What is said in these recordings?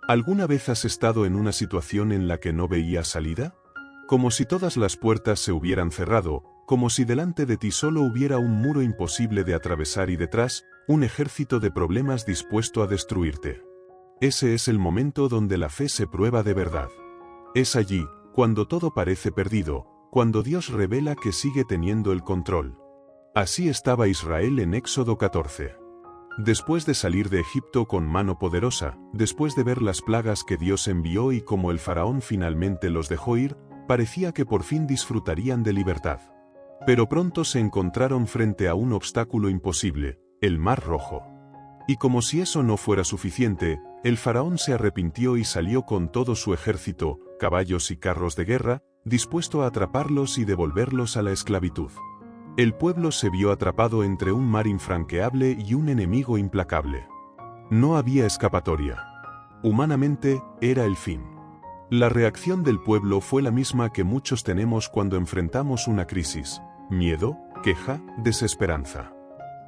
¿Alguna vez has estado en una situación en la que no veías salida? Como si todas las puertas se hubieran cerrado, como si delante de ti solo hubiera un muro imposible de atravesar y detrás, un ejército de problemas dispuesto a destruirte. Ese es el momento donde la fe se prueba de verdad. Es allí, cuando todo parece perdido, cuando Dios revela que sigue teniendo el control. Así estaba Israel en Éxodo 14. Después de salir de Egipto con mano poderosa, después de ver las plagas que Dios envió y como el faraón finalmente los dejó ir, parecía que por fin disfrutarían de libertad. Pero pronto se encontraron frente a un obstáculo imposible, el Mar Rojo. Y como si eso no fuera suficiente, el faraón se arrepintió y salió con todo su ejército, caballos y carros de guerra, dispuesto a atraparlos y devolverlos a la esclavitud. El pueblo se vio atrapado entre un mar infranqueable y un enemigo implacable. No había escapatoria. Humanamente, era el fin. La reacción del pueblo fue la misma que muchos tenemos cuando enfrentamos una crisis: miedo, queja, desesperanza.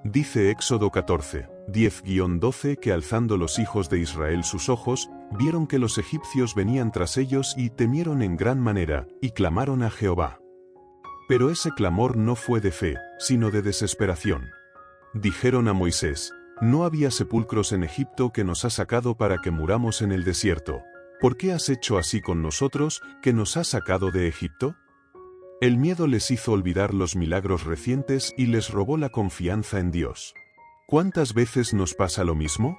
Dice Éxodo 14, 10-12 que alzando los hijos de Israel sus ojos, vieron que los egipcios venían tras ellos y temieron en gran manera, y clamaron a Jehová. Pero ese clamor no fue de fe, sino de desesperación. Dijeron a Moisés: ¿no había sepulcros en Egipto que nos has sacado para que muramos en el desierto? ¿Por qué has hecho así con nosotros, que nos has sacado de Egipto? El miedo les hizo olvidar los milagros recientes y les robó la confianza en Dios. ¿Cuántas veces nos pasa lo mismo?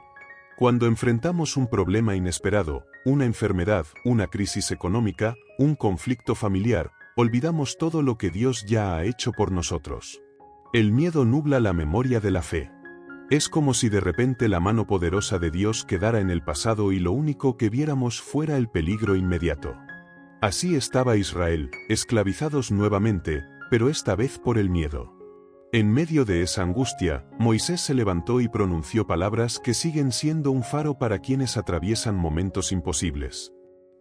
Cuando enfrentamos un problema inesperado, una enfermedad, una crisis económica, un conflicto familiar, olvidamos todo lo que Dios ya ha hecho por nosotros. El miedo nubla la memoria de la fe. Es como si de repente la mano poderosa de Dios quedara en el pasado y lo único que viéramos fuera el peligro inmediato. Así estaba Israel, esclavizados nuevamente, pero esta vez por el miedo. En medio de esa angustia, Moisés se levantó y pronunció palabras que siguen siendo un faro para quienes atraviesan momentos imposibles.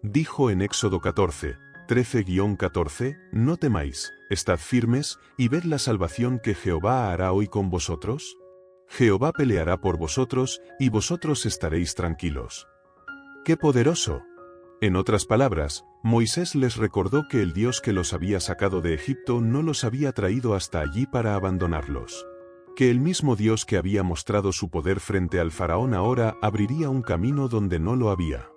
Dijo en Éxodo 14, 13-14, no temáis, estad firmes, y ved la salvación que Jehová hará hoy con vosotros. Jehová peleará por vosotros, y vosotros estaréis tranquilos. ¡Qué poderoso! En otras palabras, Moisés les recordó que el Dios que los había sacado de Egipto no los había traído hasta allí para abandonarlos. Que el mismo Dios que había mostrado su poder frente al faraón ahora abriría un camino donde no lo había.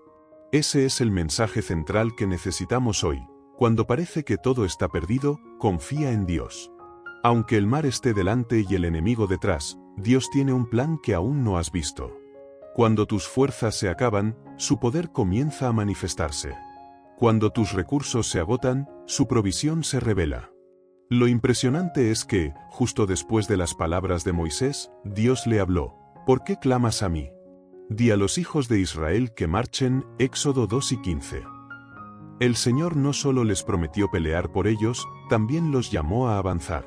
Ese es el mensaje central que necesitamos hoy. Cuando parece que todo está perdido, confía en Dios. Aunque el mar esté delante y el enemigo detrás, Dios tiene un plan que aún no has visto. Cuando tus fuerzas se acaban, su poder comienza a manifestarse. Cuando tus recursos se agotan, su provisión se revela. Lo impresionante es que, justo después de las palabras de Moisés, Dios le habló: ¿por qué clamas a mí? Di a los hijos de Israel que marchen, Éxodo 2:15. El Señor no solo les prometió pelear por ellos, también los llamó a avanzar.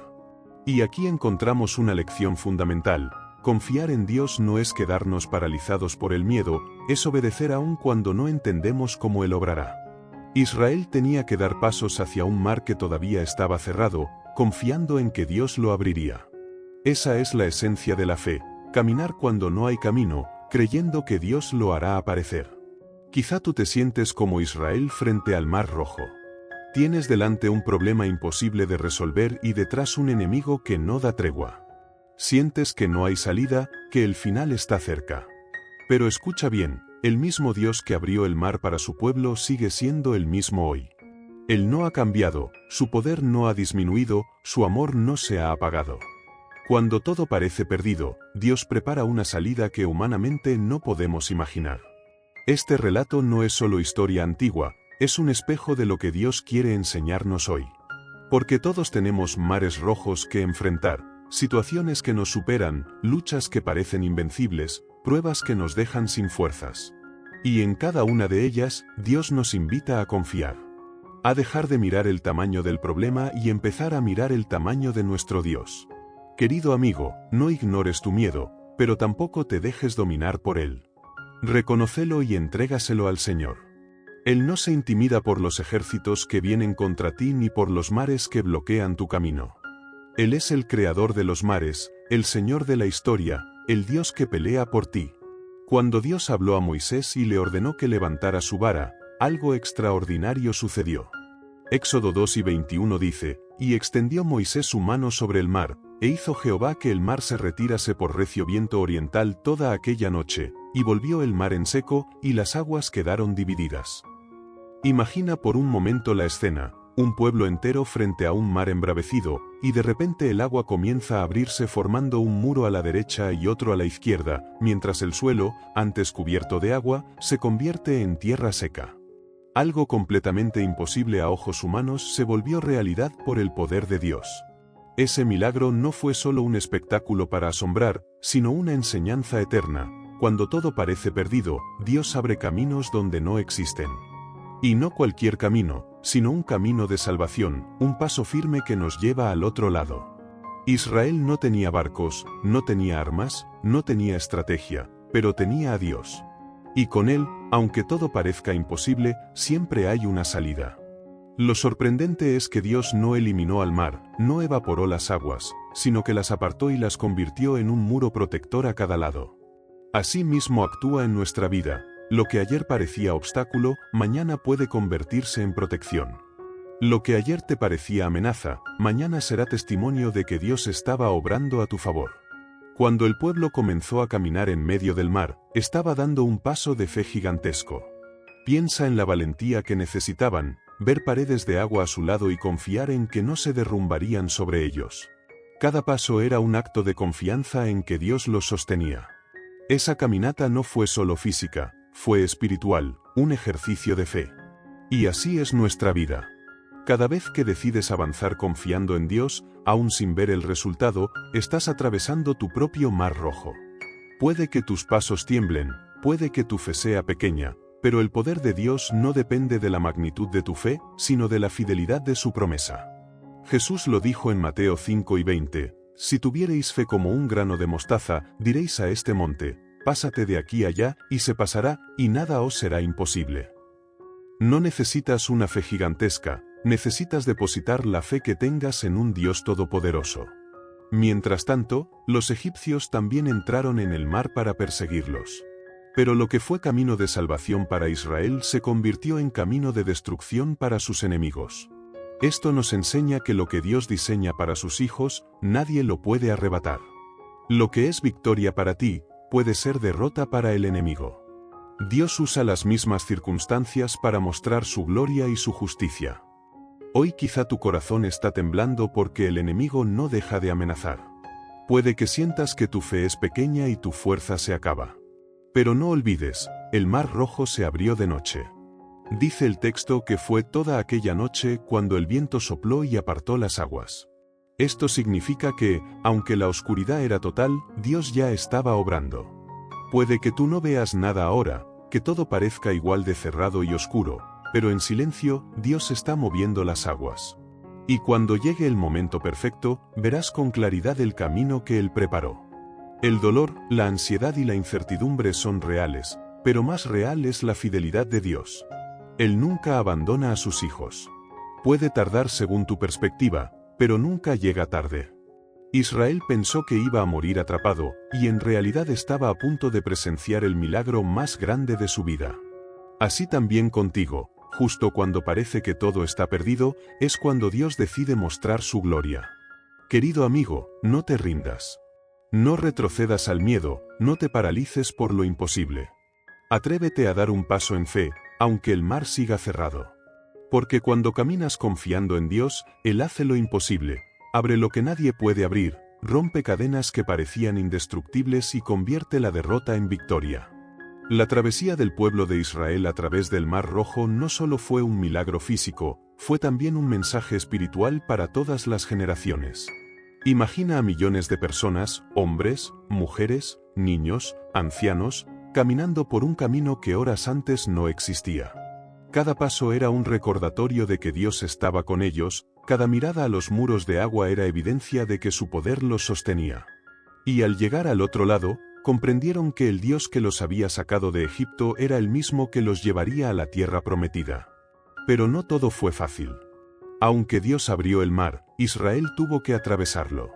Y aquí encontramos una lección fundamental: confiar en Dios no es quedarnos paralizados por el miedo, es obedecer aun cuando no entendemos cómo Él obrará. Israel tenía que dar pasos hacia un mar que todavía estaba cerrado, confiando en que Dios lo abriría. Esa es la esencia de la fe: caminar cuando no hay camino, creyendo que Dios lo hará aparecer. Quizá tú te sientes como Israel frente al Mar Rojo. Tienes delante un problema imposible de resolver y detrás un enemigo que no da tregua. Sientes que no hay salida, que el final está cerca. Pero escucha bien, el mismo Dios que abrió el mar para su pueblo sigue siendo el mismo hoy. Él no ha cambiado, su poder no ha disminuido, su amor no se ha apagado. Cuando todo parece perdido, Dios prepara una salida que humanamente no podemos imaginar. Este relato no es solo historia antigua, es un espejo de lo que Dios quiere enseñarnos hoy. Porque todos tenemos mares rojos que enfrentar, situaciones que nos superan, luchas que parecen invencibles, pruebas que nos dejan sin fuerzas. Y en cada una de ellas, Dios nos invita a confiar. A dejar de mirar el tamaño del problema y empezar a mirar el tamaño de nuestro Dios. Querido amigo, no ignores tu miedo, pero tampoco te dejes dominar por él. Reconócelo y entrégaselo al Señor. Él no se intimida por los ejércitos que vienen contra ti ni por los mares que bloquean tu camino. Él es el creador de los mares, el Señor de la historia, el Dios que pelea por ti. Cuando Dios habló a Moisés y le ordenó que levantara su vara, algo extraordinario sucedió. Éxodo 2:21 dice, y extendió Moisés su mano sobre el mar, e hizo Jehová que el mar se retirase por recio viento oriental toda aquella noche, y volvió el mar en seco, y las aguas quedaron divididas. Imagina por un momento la escena, un pueblo entero frente a un mar embravecido, y de repente el agua comienza a abrirse formando un muro a la derecha y otro a la izquierda, mientras el suelo, antes cubierto de agua, se convierte en tierra seca. Algo completamente imposible a ojos humanos se volvió realidad por el poder de Dios. Ese milagro no fue solo un espectáculo para asombrar, sino una enseñanza eterna. Cuando todo parece perdido, Dios abre caminos donde no existen. Y no cualquier camino, sino un camino de salvación, un paso firme que nos lleva al otro lado. Israel no tenía barcos, no tenía armas, no tenía estrategia, pero tenía a Dios. Y con Él, aunque todo parezca imposible, siempre hay una salida. Lo sorprendente es que Dios no eliminó al mar, no evaporó las aguas, sino que las apartó y las convirtió en un muro protector a cada lado. Así mismo actúa en nuestra vida. Lo que ayer parecía obstáculo, mañana puede convertirse en protección. Lo que ayer te parecía amenaza, mañana será testimonio de que Dios estaba obrando a tu favor. Cuando el pueblo comenzó a caminar en medio del mar, estaba dando un paso de fe gigantesco. Piensa en la valentía que necesitaban, ver paredes de agua a su lado y confiar en que no se derrumbarían sobre ellos. Cada paso era un acto de confianza en que Dios los sostenía. Esa caminata no fue solo física, fue espiritual, un ejercicio de fe. Y así es nuestra vida. Cada vez que decides avanzar confiando en Dios, aún sin ver el resultado, estás atravesando tu propio mar rojo. Puede que tus pasos tiemblen, puede que tu fe sea pequeña, pero el poder de Dios no depende de la magnitud de tu fe, sino de la fidelidad de su promesa. Jesús lo dijo en Mateo 5:20, si tuviereis fe como un grano de mostaza, diréis a este monte, pásate de aquí allá, y se pasará, y nada os será imposible. No necesitas una fe gigantesca, necesitas depositar la fe que tengas en un Dios todopoderoso. Mientras tanto, los egipcios también entraron en el mar para perseguirlos. Pero lo que fue camino de salvación para Israel se convirtió en camino de destrucción para sus enemigos. Esto nos enseña que lo que Dios diseña para sus hijos, nadie lo puede arrebatar. Lo que es victoria para ti, puede ser derrota para el enemigo. Dios usa las mismas circunstancias para mostrar su gloria y su justicia. Hoy quizá tu corazón está temblando porque el enemigo no deja de amenazar. Puede que sientas que tu fe es pequeña y tu fuerza se acaba. Pero no olvides, el mar rojo se abrió de noche. Dice el texto que fue toda aquella noche cuando el viento sopló y apartó las aguas. Esto significa que, aunque la oscuridad era total, Dios ya estaba obrando. Puede que tú no veas nada ahora, que todo parezca igual de cerrado y oscuro, pero en silencio, Dios está moviendo las aguas. Y cuando llegue el momento perfecto, verás con claridad el camino que Él preparó. El dolor, la ansiedad y la incertidumbre son reales, pero más real es la fidelidad de Dios. Él nunca abandona a sus hijos. Puede tardar según tu perspectiva, pero nunca llega tarde. Israel pensó que iba a morir atrapado, y en realidad estaba a punto de presenciar el milagro más grande de su vida. Así también contigo, justo cuando parece que todo está perdido, es cuando Dios decide mostrar su gloria. Querido amigo, no te rindas. No retrocedas al miedo, no te paralices por lo imposible. Atrévete a dar un paso en fe, aunque el mar siga cerrado. Porque cuando caminas confiando en Dios, Él hace lo imposible, abre lo que nadie puede abrir, rompe cadenas que parecían indestructibles y convierte la derrota en victoria. La travesía del pueblo de Israel a través del Mar Rojo no solo fue un milagro físico, fue también un mensaje espiritual para todas las generaciones. Imagina a millones de personas, hombres, mujeres, niños, ancianos, caminando por un camino que horas antes no existía. Cada paso era un recordatorio de que Dios estaba con ellos, cada mirada a los muros de agua era evidencia de que su poder los sostenía. Y al llegar al otro lado, comprendieron que el Dios que los había sacado de Egipto era el mismo que los llevaría a la tierra prometida. Pero no todo fue fácil. Aunque Dios abrió el mar, Israel tuvo que atravesarlo.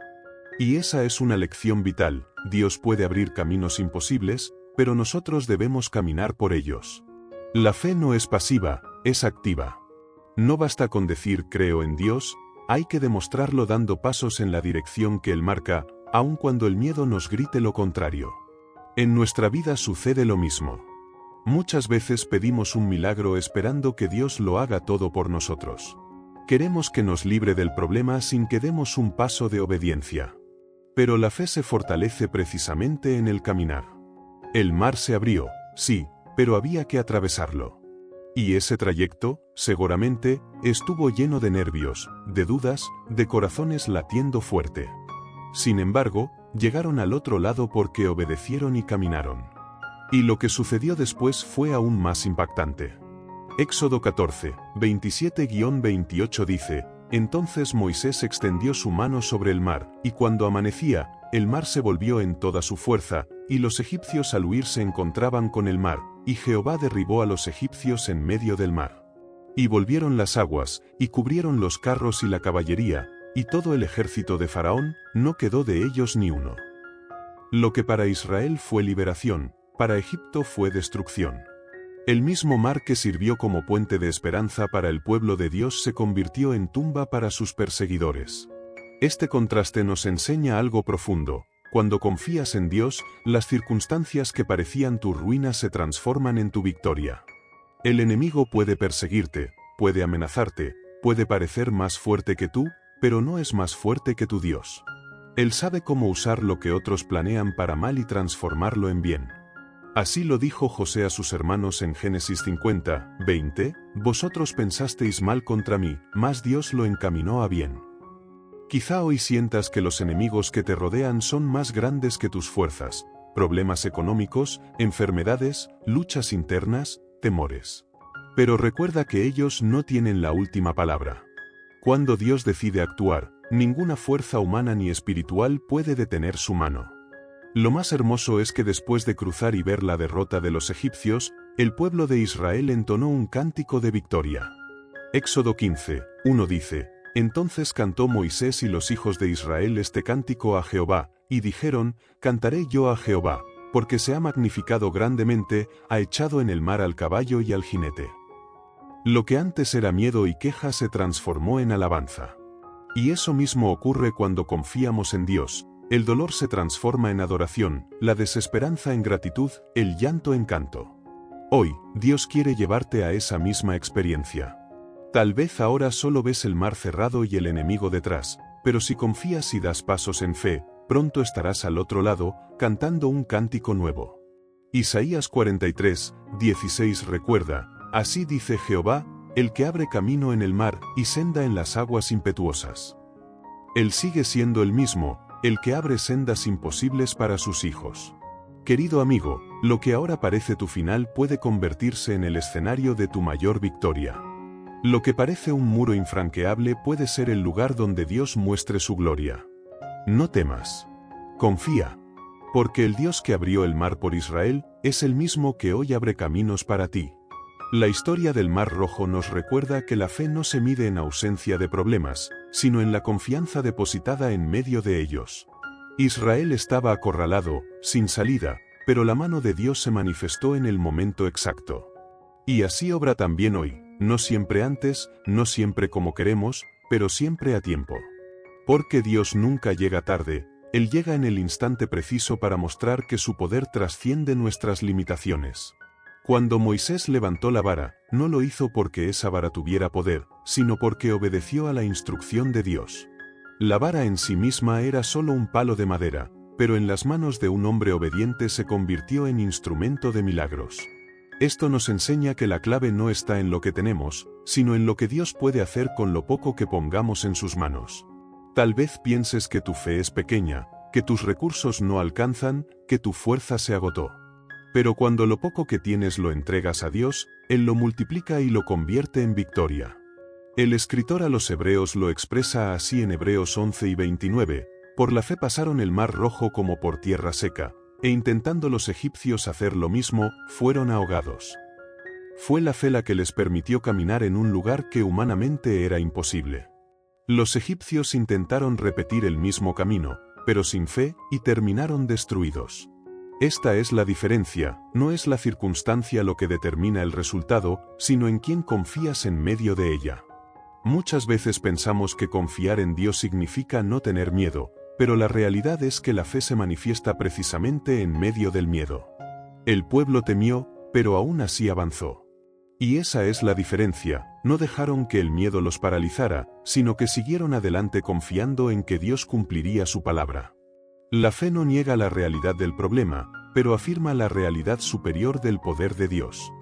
Y esa es una lección vital, Dios puede abrir caminos imposibles, pero nosotros debemos caminar por ellos. La fe no es pasiva, es activa. No basta con decir creo en Dios, hay que demostrarlo dando pasos en la dirección que Él marca, aun cuando el miedo nos grite lo contrario. En nuestra vida sucede lo mismo. Muchas veces pedimos un milagro esperando que Dios lo haga todo por nosotros. Queremos que nos libre del problema sin que demos un paso de obediencia. Pero la fe se fortalece precisamente en el caminar. El mar se abrió, sí, pero había que atravesarlo. Y ese trayecto, seguramente, estuvo lleno de nervios, de dudas, de corazones latiendo fuerte. Sin embargo, llegaron al otro lado porque obedecieron y caminaron. Y lo que sucedió después fue aún más impactante. Éxodo 14, 27-28 dice: Entonces Moisés extendió su mano sobre el mar, y cuando amanecía, el mar se volvió en toda su fuerza, y los egipcios al huir se encontraban con el mar, y Jehová derribó a los egipcios en medio del mar. Y volvieron las aguas, y cubrieron los carros y la caballería, y todo el ejército de Faraón, no quedó de ellos ni uno. Lo que para Israel fue liberación, para Egipto fue destrucción. El mismo mar que sirvió como puente de esperanza para el pueblo de Dios se convirtió en tumba para sus perseguidores. Este contraste nos enseña algo profundo. Cuando confías en Dios, las circunstancias que parecían tu ruina se transforman en tu victoria. El enemigo puede perseguirte, puede amenazarte, puede parecer más fuerte que tú, pero no es más fuerte que tu Dios. Él sabe cómo usar lo que otros planean para mal y transformarlo en bien. Así lo dijo José a sus hermanos en Génesis 50, 20, «Vosotros pensasteis mal contra mí, mas Dios lo encaminó a bien». Quizá hoy sientas que los enemigos que te rodean son más grandes que tus fuerzas, problemas económicos, enfermedades, luchas internas, temores. Pero recuerda que ellos no tienen la última palabra. Cuando Dios decide actuar, ninguna fuerza humana ni espiritual puede detener su mano. Lo más hermoso es que después de cruzar y ver la derrota de los egipcios, el pueblo de Israel entonó un cántico de victoria. Éxodo 15, 1 dice: Entonces cantó Moisés y los hijos de Israel este cántico a Jehová, y dijeron: Cantaré yo a Jehová, porque se ha magnificado grandemente, ha echado en el mar al caballo y al jinete. Lo que antes era miedo y queja se transformó en alabanza. Y eso mismo ocurre cuando confiamos en Dios. El dolor se transforma en adoración, la desesperanza en gratitud, el llanto en canto. Hoy, Dios quiere llevarte a esa misma experiencia. Tal vez ahora solo ves el mar cerrado y el enemigo detrás, pero si confías y das pasos en fe, pronto estarás al otro lado, cantando un cántico nuevo. Isaías 43, 16 recuerda: Así dice Jehová, el que abre camino en el mar y senda en las aguas impetuosas. Él sigue siendo el mismo, el que abre sendas imposibles para sus hijos. Querido amigo, lo que ahora parece tu final puede convertirse en el escenario de tu mayor victoria. Lo que parece un muro infranqueable puede ser el lugar donde Dios muestre su gloria. No temas. Confía. Porque el Dios que abrió el mar por Israel, es el mismo que hoy abre caminos para ti. La historia del Mar Rojo nos recuerda que la fe no se mide en ausencia de problemas, sino en la confianza depositada en medio de ellos. Israel estaba acorralado, sin salida, pero la mano de Dios se manifestó en el momento exacto. Y así obra también hoy, no siempre antes, no siempre como queremos, pero siempre a tiempo. Porque Dios nunca llega tarde, Él llega en el instante preciso para mostrar que su poder trasciende nuestras limitaciones. Cuando Moisés levantó la vara, no lo hizo porque esa vara tuviera poder, sino porque obedeció a la instrucción de Dios. La vara en sí misma era solo un palo de madera, pero en las manos de un hombre obediente se convirtió en instrumento de milagros. Esto nos enseña que la clave no está en lo que tenemos, sino en lo que Dios puede hacer con lo poco que pongamos en sus manos. Tal vez pienses que tu fe es pequeña, que tus recursos no alcanzan, que tu fuerza se agotó. Pero cuando lo poco que tienes lo entregas a Dios, Él lo multiplica y lo convierte en victoria. El escritor a los Hebreos lo expresa así en Hebreos 11 y 29, por la fe pasaron el mar rojo como por tierra seca, e intentando los egipcios hacer lo mismo, fueron ahogados. Fue la fe la que les permitió caminar en un lugar que humanamente era imposible. Los egipcios intentaron repetir el mismo camino, pero sin fe, y terminaron destruidos. Esta es la diferencia, no es la circunstancia lo que determina el resultado, sino en quién confías en medio de ella. Muchas veces pensamos que confiar en Dios significa no tener miedo, pero la realidad es que la fe se manifiesta precisamente en medio del miedo. El pueblo temió, pero aún así avanzó. Y esa es la diferencia, no dejaron que el miedo los paralizara, sino que siguieron adelante confiando en que Dios cumpliría su palabra. La fe no niega la realidad del problema, pero afirma la realidad superior del poder de Dios.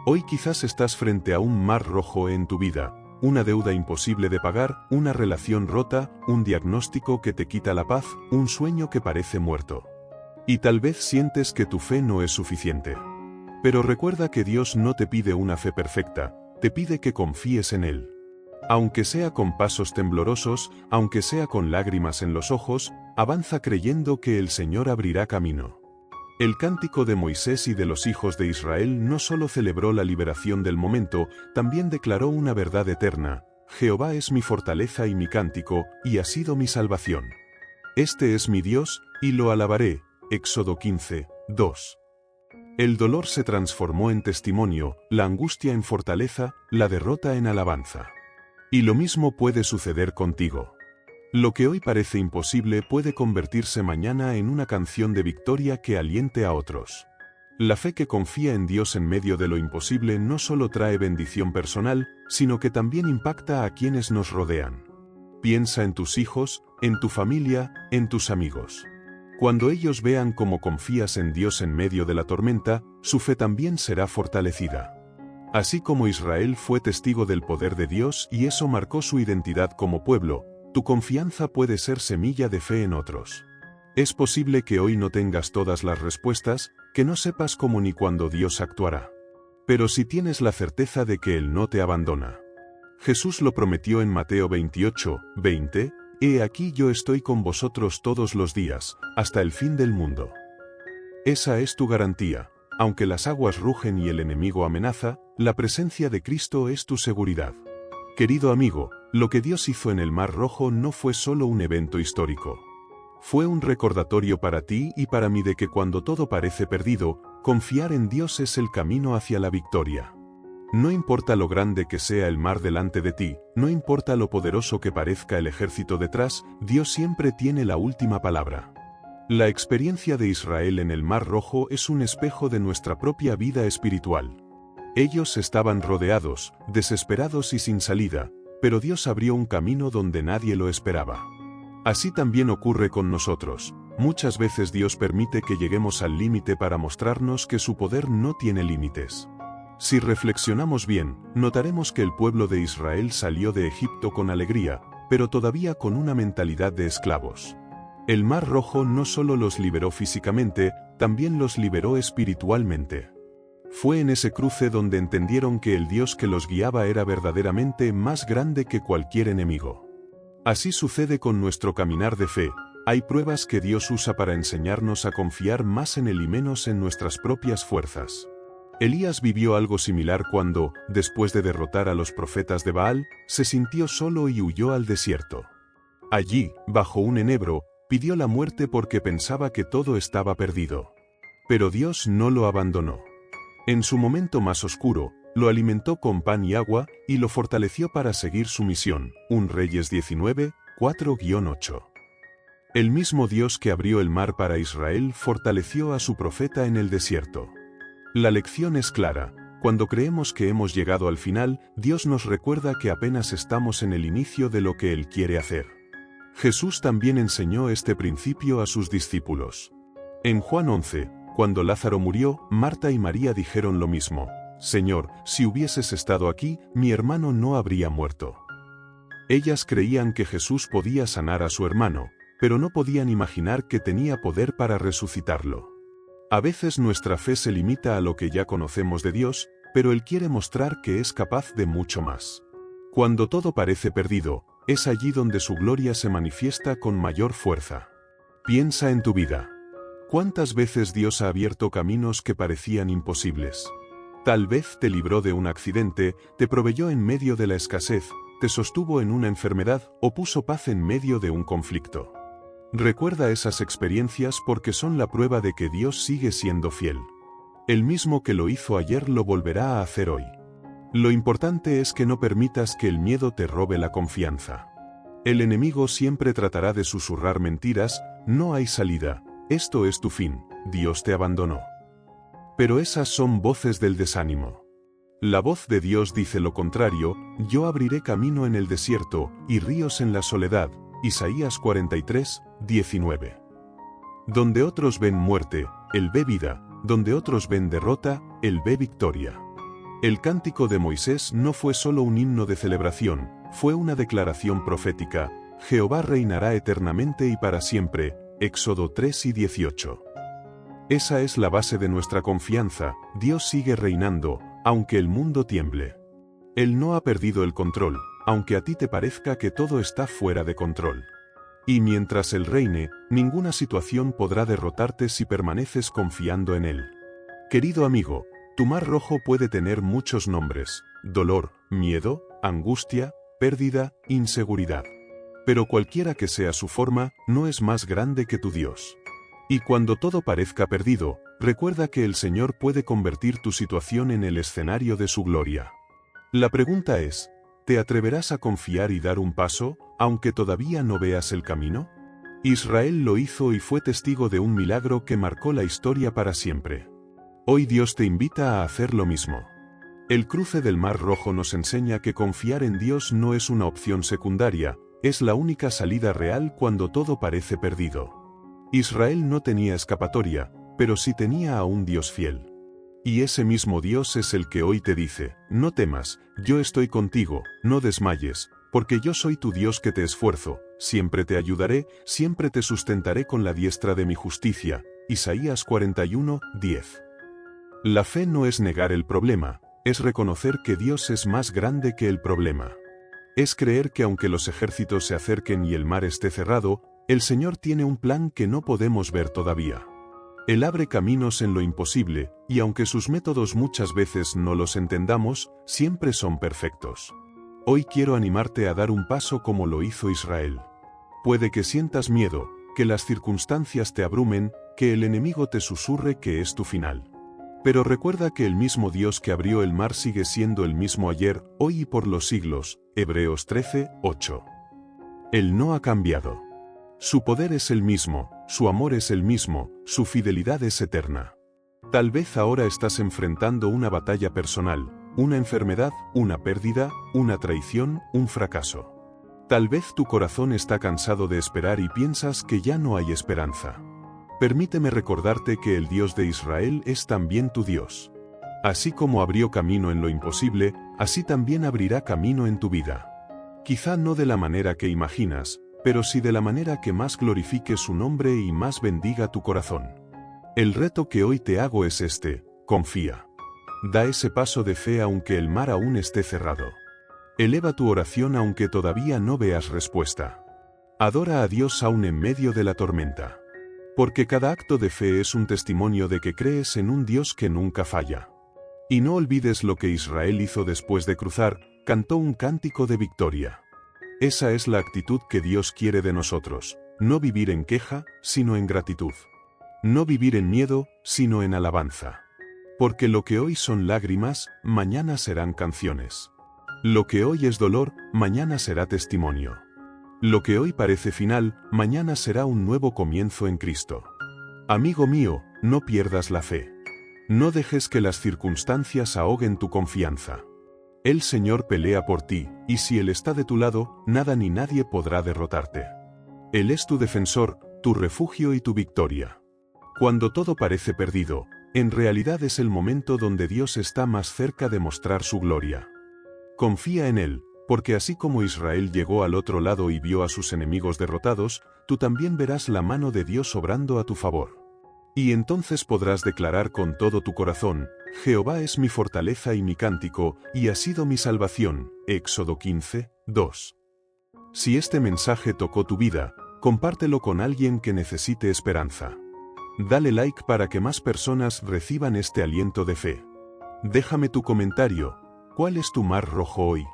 Hoy quizás estás frente a un mar rojo en tu vida, una deuda imposible de pagar, una relación rota, un diagnóstico que te quita la paz, un sueño que parece muerto. Y tal vez sientes que tu fe no es suficiente. Pero recuerda que Dios no te pide una fe perfecta, te pide que confíes en Él. Aunque sea con pasos temblorosos, aunque sea con lágrimas en los ojos, avanza creyendo que el Señor abrirá camino. El cántico de Moisés y de los hijos de Israel no solo celebró la liberación del momento, también declaró una verdad eterna: Jehová es mi fortaleza y mi cántico, y ha sido mi salvación. Este es mi Dios, y lo alabaré. Éxodo 15, 2. El dolor se transformó en testimonio, la angustia en fortaleza, la derrota en alabanza. Y lo mismo puede suceder contigo. Lo que hoy parece imposible puede convertirse mañana en una canción de victoria que aliente a otros. La fe que confía en Dios en medio de lo imposible no solo trae bendición personal, sino que también impacta a quienes nos rodean. Piensa en tus hijos, en tu familia, en tus amigos. Cuando ellos vean cómo confías en Dios en medio de la tormenta, su fe también será fortalecida. Así como Israel fue testigo del poder de Dios y eso marcó su identidad como pueblo, tu confianza puede ser semilla de fe en otros. Es posible que hoy no tengas todas las respuestas, que no sepas cómo ni cuándo Dios actuará. Pero si tienes la certeza de que Él no te abandona. Jesús lo prometió en Mateo 28, 20, He aquí yo estoy con vosotros todos los días, hasta el fin del mundo. Esa es tu garantía. Aunque las aguas rugen y el enemigo amenaza, la presencia de Cristo es tu seguridad. Querido amigo, lo que Dios hizo en el Mar Rojo no fue solo un evento histórico. Fue un recordatorio para ti y para mí de que cuando todo parece perdido, confiar en Dios es el camino hacia la victoria. No importa lo grande que sea el mar delante de ti, no importa lo poderoso que parezca el ejército detrás, Dios siempre tiene la última palabra. La experiencia de Israel en el Mar Rojo es un espejo de nuestra propia vida espiritual. Ellos estaban rodeados, desesperados y sin salida, pero Dios abrió un camino donde nadie lo esperaba. Así también ocurre con nosotros. Muchas veces Dios permite que lleguemos al límite para mostrarnos que su poder no tiene límites. Si reflexionamos bien, notaremos que el pueblo de Israel salió de Egipto con alegría, pero todavía con una mentalidad de esclavos. El Mar Rojo no solo los liberó físicamente, también los liberó espiritualmente. Fue en ese cruce donde entendieron que el Dios que los guiaba era verdaderamente más grande que cualquier enemigo. Así sucede con nuestro caminar de fe. Hay pruebas que Dios usa para enseñarnos a confiar más en Él y menos en nuestras propias fuerzas. Elías vivió algo similar cuando, después de derrotar a los profetas de Baal, se sintió solo y huyó al desierto. Allí, bajo un enebro, pidió la muerte porque pensaba que todo estaba perdido. Pero Dios no lo abandonó. En su momento más oscuro, lo alimentó con pan y agua, y lo fortaleció para seguir su misión. 1 Reyes 19, 4-8. El mismo Dios que abrió el mar para Israel fortaleció a su profeta en el desierto. La lección es clara: cuando creemos que hemos llegado al final, Dios nos recuerda que apenas estamos en el inicio de lo que Él quiere hacer. Jesús también enseñó este principio a sus discípulos. En Juan 11, cuando Lázaro murió, Marta y María dijeron lo mismo: Señor, si hubieses estado aquí, mi hermano no habría muerto. Ellas creían que Jesús podía sanar a su hermano, pero no podían imaginar que tenía poder para resucitarlo. A veces nuestra fe se limita a lo que ya conocemos de Dios, pero Él quiere mostrar que es capaz de mucho más. Cuando todo parece perdido, es allí donde su gloria se manifiesta con mayor fuerza. Piensa en tu vida. ¿Cuántas veces Dios ha abierto caminos que parecían imposibles? Tal vez te libró de un accidente, te proveyó en medio de la escasez, te sostuvo en una enfermedad o puso paz en medio de un conflicto. Recuerda esas experiencias porque son la prueba de que Dios sigue siendo fiel. El mismo que lo hizo ayer lo volverá a hacer hoy. Lo importante es que no permitas que el miedo te robe la confianza. El enemigo siempre tratará de susurrar mentiras, no hay salida, esto es tu fin, Dios te abandonó. Pero esas son voces del desánimo. La voz de Dios dice lo contrario, yo abriré camino en el desierto, y ríos en la soledad, Isaías 43, 19. Donde otros ven muerte, Él ve vida, donde otros ven derrota, Él ve victoria. El cántico de Moisés no fue solo un himno de celebración, fue una declaración profética, Jehová reinará eternamente y para siempre, Éxodo 3 y 18. Esa es la base de nuestra confianza, Dios sigue reinando, aunque el mundo tiemble. Él no ha perdido el control, aunque a ti te parezca que todo está fuera de control. Y mientras Él reine, ninguna situación podrá derrotarte si permaneces confiando en Él. Querido amigo, tu mar rojo puede tener muchos nombres: dolor, miedo, angustia, pérdida, inseguridad. Pero cualquiera que sea su forma, no es más grande que tu Dios. Y cuando todo parezca perdido, recuerda que el Señor puede convertir tu situación en el escenario de su gloria. La pregunta es, ¿te atreverás a confiar y dar un paso, aunque todavía no veas el camino? Israel lo hizo y fue testigo de un milagro que marcó la historia para siempre. Hoy Dios te invita a hacer lo mismo. El cruce del Mar Rojo nos enseña que confiar en Dios no es una opción secundaria, es la única salida real cuando todo parece perdido. Israel no tenía escapatoria, pero sí tenía a un Dios fiel. Y ese mismo Dios es el que hoy te dice, no temas, yo estoy contigo, no desmayes, porque yo soy tu Dios que te esfuerzo, siempre te ayudaré, siempre te sustentaré con la diestra de mi justicia. Isaías 41, 10. La fe no es negar el problema, es reconocer que Dios es más grande que el problema. Es creer que aunque los ejércitos se acerquen y el mar esté cerrado, el Señor tiene un plan que no podemos ver todavía. Él abre caminos en lo imposible, y aunque sus métodos muchas veces no los entendamos, siempre son perfectos. Hoy quiero animarte a dar un paso como lo hizo Israel. Puede que sientas miedo, que las circunstancias te abrumen, que el enemigo te susurre que es tu final. Pero recuerda que el mismo Dios que abrió el mar sigue siendo el mismo ayer, hoy y por los siglos. Hebreos 13, 8. Él no ha cambiado. Su poder es el mismo, su amor es el mismo, su fidelidad es eterna. Tal vez ahora estás enfrentando una batalla personal, una enfermedad, una pérdida, una traición, un fracaso. Tal vez tu corazón está cansado de esperar y piensas que ya no hay esperanza. Permíteme recordarte que el Dios de Israel es también tu Dios. Así como abrió camino en lo imposible, así también abrirá camino en tu vida. Quizá no de la manera que imaginas, pero sí de la manera que más glorifique su nombre y más bendiga tu corazón. El reto que hoy te hago es este: confía. Da ese paso de fe aunque el mar aún esté cerrado. Eleva tu oración aunque todavía no veas respuesta. Adora a Dios aún en medio de la tormenta. Porque cada acto de fe es un testimonio de que crees en un Dios que nunca falla. Y no olvides lo que Israel hizo después de cruzar, cantó un cántico de victoria. Esa es la actitud que Dios quiere de nosotros, no vivir en queja, sino en gratitud. No vivir en miedo, sino en alabanza. Porque lo que hoy son lágrimas, mañana serán canciones. Lo que hoy es dolor, mañana será testimonio. Lo que hoy parece final, mañana será un nuevo comienzo en Cristo. Amigo mío, no pierdas la fe. No dejes que las circunstancias ahoguen tu confianza. El Señor pelea por ti, y si Él está de tu lado, nada ni nadie podrá derrotarte. Él es tu defensor, tu refugio y tu victoria. Cuando todo parece perdido, en realidad es el momento donde Dios está más cerca de mostrar su gloria. Confía en Él, porque así como Israel llegó al otro lado y vio a sus enemigos derrotados, tú también verás la mano de Dios obrando a tu favor. Y entonces podrás declarar con todo tu corazón: Jehová es mi fortaleza y mi cántico, y ha sido mi salvación. Éxodo 15, 2. Si este mensaje tocó tu vida, compártelo con alguien que necesite esperanza. Dale like para que más personas reciban este aliento de fe. Déjame tu comentario: ¿cuál es tu mar rojo hoy?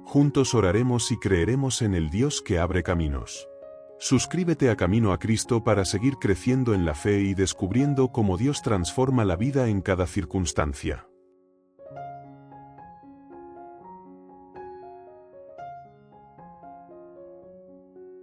Juntos oraremos y creeremos en el Dios que abre caminos. Suscríbete a Camino a Cristo para seguir creciendo en la fe y descubriendo cómo Dios transforma la vida en cada circunstancia.